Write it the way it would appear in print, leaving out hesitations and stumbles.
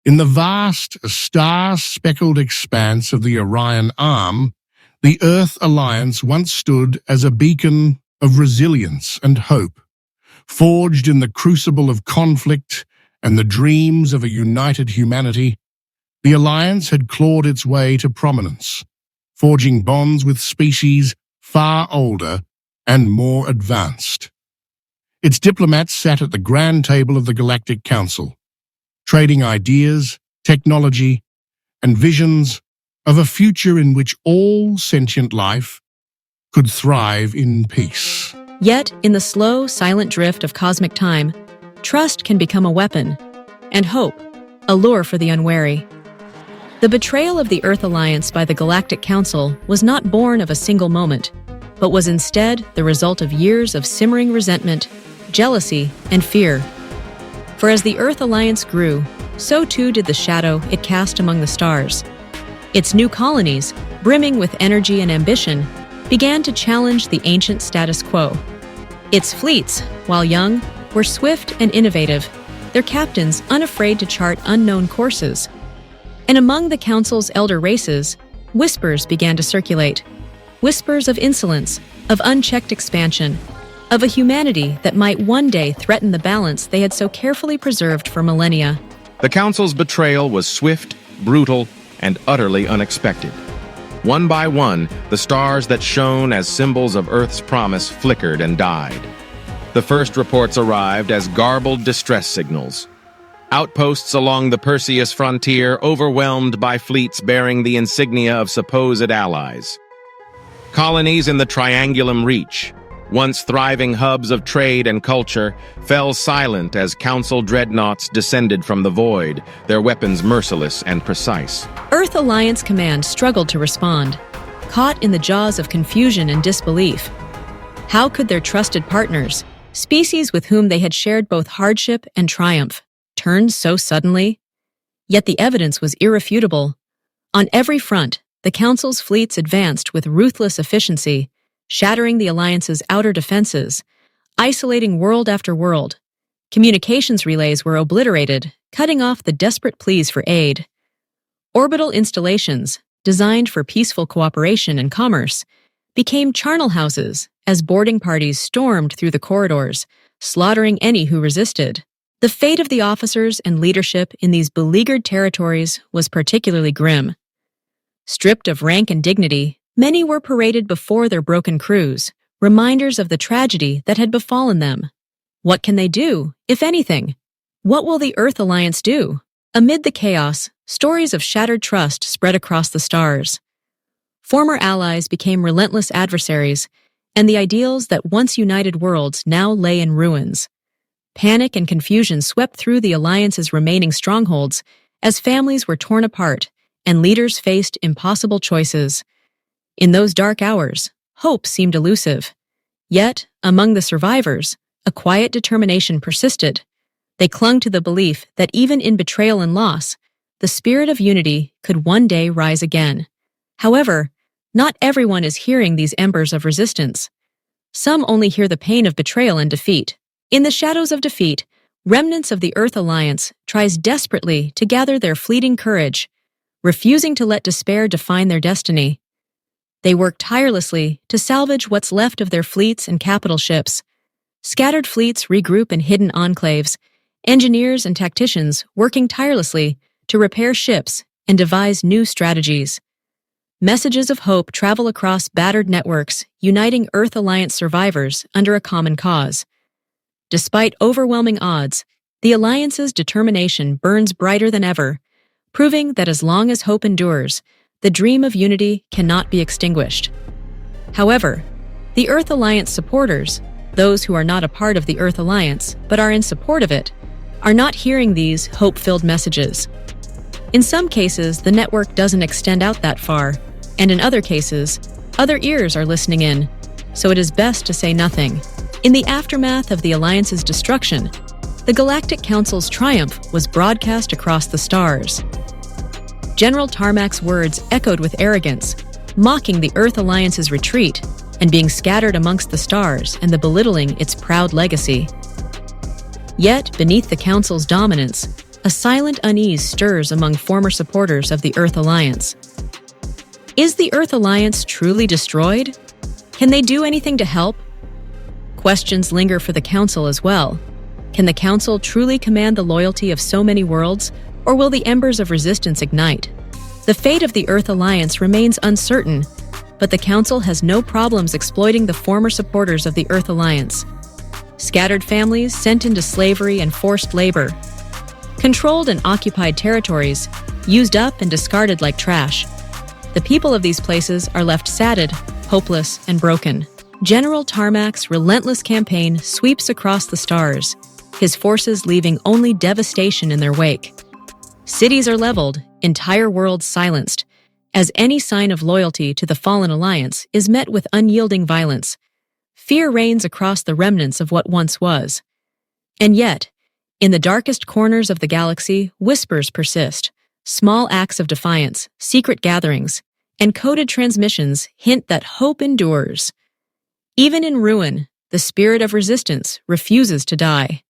In the vast, star-speckled expanse of the Orion Arm, the Earth Alliance once stood as a beacon of resilience and hope, forged in the crucible of conflict and the dreams of a united humanity. The Alliance had clawed its way to prominence, forging bonds with species far older and more advanced. Its diplomats sat at the grand table of the Galactic Council, trading ideas, technology, and visions of a future in which all sentient life could thrive in peace. Yet, in the slow, silent drift of cosmic time, trust can become a weapon, and hope, a lure for the unwary. The betrayal of the Earth Alliance by the Galactic Council was not born of a single moment, but was instead the result of years of simmering resentment, jealousy, and fear. For as the Earth Alliance grew, so too did the shadow it cast among the stars. Its new colonies, brimming with energy and ambition, began to challenge the ancient status quo. Its fleets, while young, were swift and innovative, their captains unafraid to chart unknown courses. And among the Council's elder races, whispers began to circulate. Whispers of insolence, of unchecked expansion, of a humanity that might one day threaten the balance they had so carefully preserved for millennia. The Council's betrayal was swift, brutal, and utterly unexpected. One by one, the stars that shone as symbols of Earth's promise flickered and died. The first reports arrived as garbled distress signals. Outposts along the Perseus frontier overwhelmed by fleets bearing the insignia of supposed allies. Colonies in the Triangulum Reach, once thriving hubs of trade and culture, fell silent as Council dreadnoughts descended from the void, their weapons merciless and precise. Earth Alliance Command struggled to respond, caught in the jaws of confusion and disbelief. How could their trusted partners, species with whom they had shared both hardship and triumph, turn so suddenly? Yet the evidence was irrefutable. On every front, the Council's fleets advanced with ruthless efficiency, shattering the Alliance's outer defenses, isolating world after world. Communications relays were obliterated, cutting off the desperate pleas for aid. Orbital installations, designed for peaceful cooperation and commerce, became charnel houses as boarding parties stormed through the corridors, slaughtering any who resisted. The fate of the officers and leadership in these beleaguered territories was particularly grim. Stripped of rank and dignity, many were paraded before their broken crews, reminders of the tragedy that had befallen them. What can they do, if anything? What will the Earth Alliance do? Amid the chaos, stories of shattered trust spread across the stars. Former allies became relentless adversaries, and the ideals that once united worlds now lay in ruins. Panic and confusion swept through the Alliance's remaining strongholds as families were torn apart and leaders faced impossible choices. In those dark hours, hope seemed elusive. Yet, among the survivors, a quiet determination persisted. They clung to the belief that even in betrayal and loss, the spirit of unity could one day rise again. However, not everyone is hearing these embers of resistance. Some only hear the pain of betrayal and defeat. In the shadows of defeat, remnants of the Earth Alliance tries desperately to gather their fleeting courage, refusing to let despair define their destiny. They work tirelessly to salvage what's left of their fleets and capital ships. Scattered fleets regroup in hidden enclaves, engineers and tacticians working tirelessly to repair ships and devise new strategies. Messages of hope travel across battered networks, uniting Earth Alliance survivors under a common cause. Despite overwhelming odds, the Alliance's determination burns brighter than ever, proving that as long as hope endures, the dream of unity cannot be extinguished. However, the Earth Alliance supporters, those who are not a part of the Earth Alliance but are in support of it, are not hearing these hope-filled messages. In some cases, the network doesn't extend out that far, and in other cases, other ears are listening in, so it is best to say nothing. In the aftermath of the Alliance's destruction, the Galactic Council's triumph was broadcast across the stars. General Tarmac's words echoed with arrogance, mocking the Earth Alliance's retreat and being scattered amongst the stars and the belittling its proud legacy. Yet, beneath the Council's dominance, a silent unease stirs among former supporters of the Earth Alliance. Is the Earth Alliance truly destroyed? Can they do anything to help? Questions linger for the Council as well. Can the Council truly command the loyalty of so many worlds, or will the embers of resistance ignite? The fate of the Earth Alliance remains uncertain, but the Council has no problems exploiting the former supporters of the Earth Alliance. Scattered families sent into slavery and forced labor. Controlled and occupied territories, used up and discarded like trash. The people of these places are left saddened, hopeless, and broken. General Tarmac's relentless campaign sweeps across the stars, his forces leaving only devastation in their wake. Cities are leveled, entire worlds silenced, as any sign of loyalty to the fallen alliance is met with unyielding violence. Fear reigns across the remnants of what once was. And yet, in the darkest corners of the galaxy, whispers persist. Small acts of defiance, secret gatherings, and coded transmissions hint that hope endures. Even in ruin, the spirit of resistance refuses to die.